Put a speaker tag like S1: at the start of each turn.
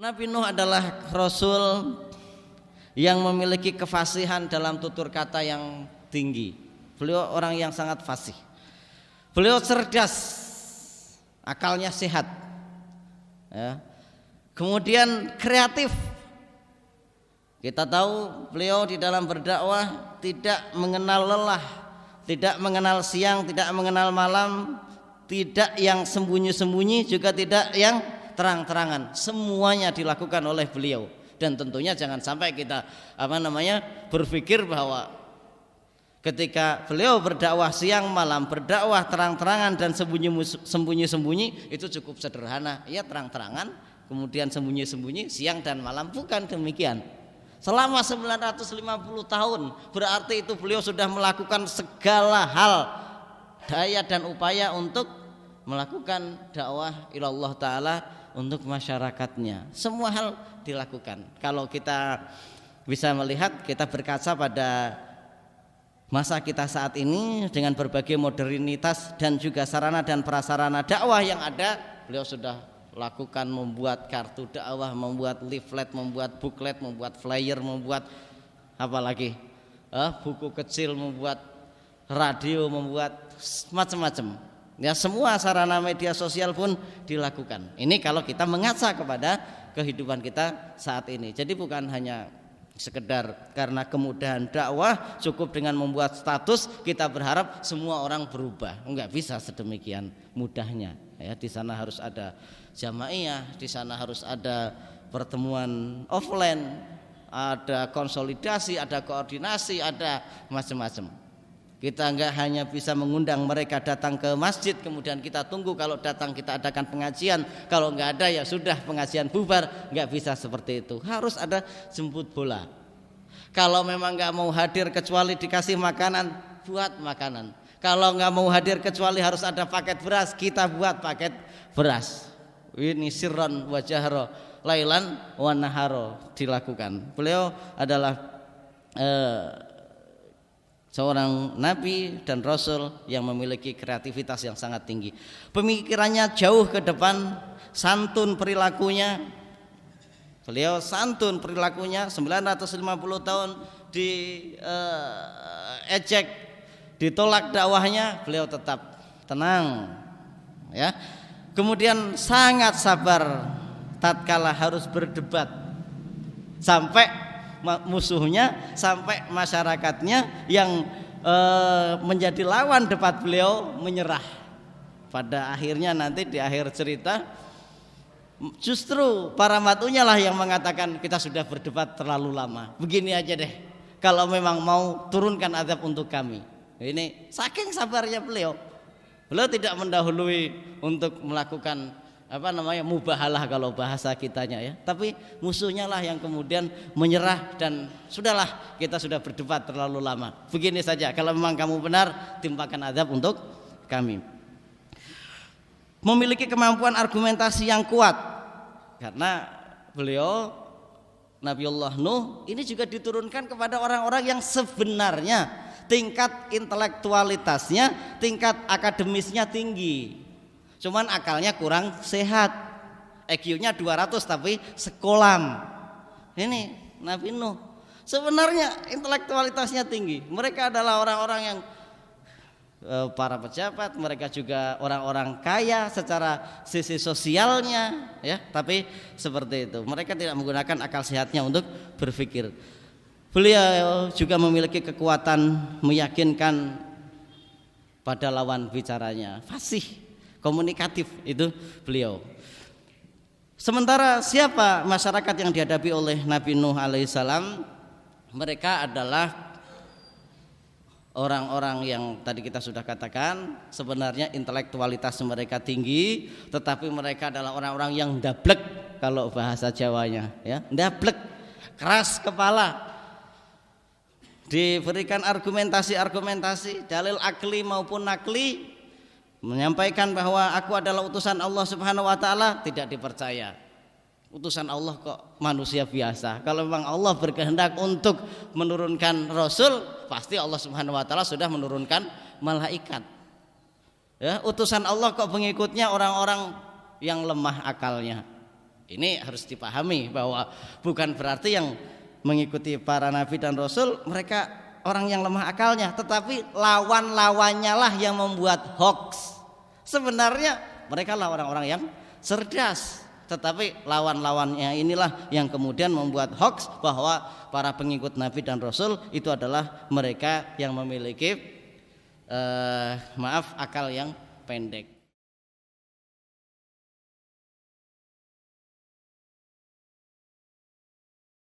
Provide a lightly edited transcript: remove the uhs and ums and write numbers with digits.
S1: Nabi Nuh adalah Rasul yang memiliki kefasihan dalam tutur kata yang tinggi. Beliau orang yang sangat fasih. Beliau cerdas, akalnya sehat, ya. Kemudian kreatif. Kita tahu beliau di dalam berdakwah tidak mengenal lelah, tidak mengenal siang, tidak mengenal malam, tidak yang sembunyi-sembunyi, juga tidak yang terang-terangan. Semuanya dilakukan oleh beliau. Dan tentunya jangan sampai kita berpikir bahwa ketika beliau berdakwah siang malam, berdakwah terang-terangan dan sembunyi-sembunyi itu cukup sederhana. Ya, terang-terangan, kemudian sembunyi-sembunyi, siang dan malam. Bukan demikian. Selama 950 tahun berarti itu beliau sudah melakukan segala hal, daya dan upaya untuk melakukan dakwah ilallah ta'ala untuk masyarakatnya. Semua hal dilakukan. Kalau kita bisa melihat, kita berkaca pada masa kita saat ini dengan berbagai modernitas dan juga sarana dan prasarana dakwah yang ada, beliau sudah lakukan, membuat kartu dakwah, membuat leaflet, membuat booklet, membuat flyer, membuat apalagi buku kecil, membuat radio, membuat macam-macam. Ya, semua sarana media sosial pun dilakukan. Ini kalau kita mengaca kepada kehidupan kita saat ini. Jadi bukan hanya sekedar karena kemudahan dakwah cukup dengan membuat status kita berharap semua orang berubah. Enggak bisa sedemikian mudahnya. Ya, di sana harus ada jamaiyah, di sana harus ada pertemuan offline, ada konsolidasi, ada koordinasi, ada macam-macam. Kita enggak hanya bisa mengundang mereka datang ke masjid, kemudian kita tunggu kalau datang kita adakan pengajian, kalau enggak ada ya sudah pengajian bubar. Enggak bisa seperti itu. Harus ada jemput bola. Kalau memang enggak mau hadir kecuali dikasih makanan, buat makanan. Kalau enggak mau hadir kecuali harus ada paket beras, kita buat paket beras. Ini sirran wa jahra, lailan wa naharo dilakukan. Beliau adalah seorang nabi dan rasul yang memiliki kreativitas yang sangat tinggi. Pemikirannya jauh ke depan, santun perilakunya. Beliau santun perilakunya, 950 tahun ejek, ditolak dakwahnya, beliau tetap tenang, ya. Kemudian sangat sabar tatkala harus berdebat sampai musuhnya, sampai masyarakatnya yang menjadi lawan debat beliau menyerah. Pada akhirnya nanti di akhir cerita justru para matunya lah yang mengatakan kita sudah berdebat terlalu lama. Begini aja deh, kalau memang mau turunkan azab untuk kami. Ini saking sabarnya beliau. Beliau tidak mendahului untuk melakukan mubahalah kalau bahasa kitanya, ya. Tapi musuhnya lah yang kemudian menyerah dan sudahlah, kita sudah berdebat terlalu lama. Begini saja, kalau memang kamu benar, timpakan azab untuk kami. Memiliki kemampuan argumentasi yang kuat karena beliau Nabiullah Nuh ini juga diturunkan kepada orang-orang yang sebenarnya tingkat intelektualitasnya, tingkat akademisnya tinggi. Cuman akalnya kurang sehat. IQ-nya 200 tapi sekolam. Ini Nabi Nuh. Sebenarnya intelektualitasnya tinggi. Mereka adalah orang-orang yang para pejabat, mereka juga orang-orang kaya secara sisi sosialnya, ya, tapi seperti itu. Mereka tidak menggunakan akal sehatnya untuk berpikir. Beliau juga memiliki kekuatan meyakinkan pada lawan bicaranya, fasih, komunikatif itu beliau. Sementara siapa masyarakat yang dihadapi oleh Nabi Nuh alaihissalam? Mereka adalah orang-orang yang tadi kita sudah katakan sebenarnya intelektualitas mereka tinggi, tetapi mereka adalah orang-orang yang ndablek kalau bahasa Jawanya, ya, ndablek, keras kepala. Diberikan argumentasi dalil akli maupun nakli, menyampaikan bahwa aku adalah utusan Allah Subhanahu wa taala, tidak dipercaya. Utusan Allah kok manusia biasa. Kalau memang Allah berkehendak untuk menurunkan rasul, pasti Allah Subhanahu wa taala sudah menurunkan malaikat. Ya, utusan Allah kok pengikutnya orang-orang yang lemah akalnya. Ini harus dipahami bahwa bukan berarti yang mengikuti para nabi dan rasul mereka orang yang lemah akalnya, tetapi lawan-lawannya lah yang membuat hoax. Sebenarnya mereka lah orang-orang yang cerdas, tetapi lawan-lawannya inilah yang kemudian membuat hoax bahwa para pengikut nabi dan rasul itu adalah mereka yang memiliki akal yang pendek.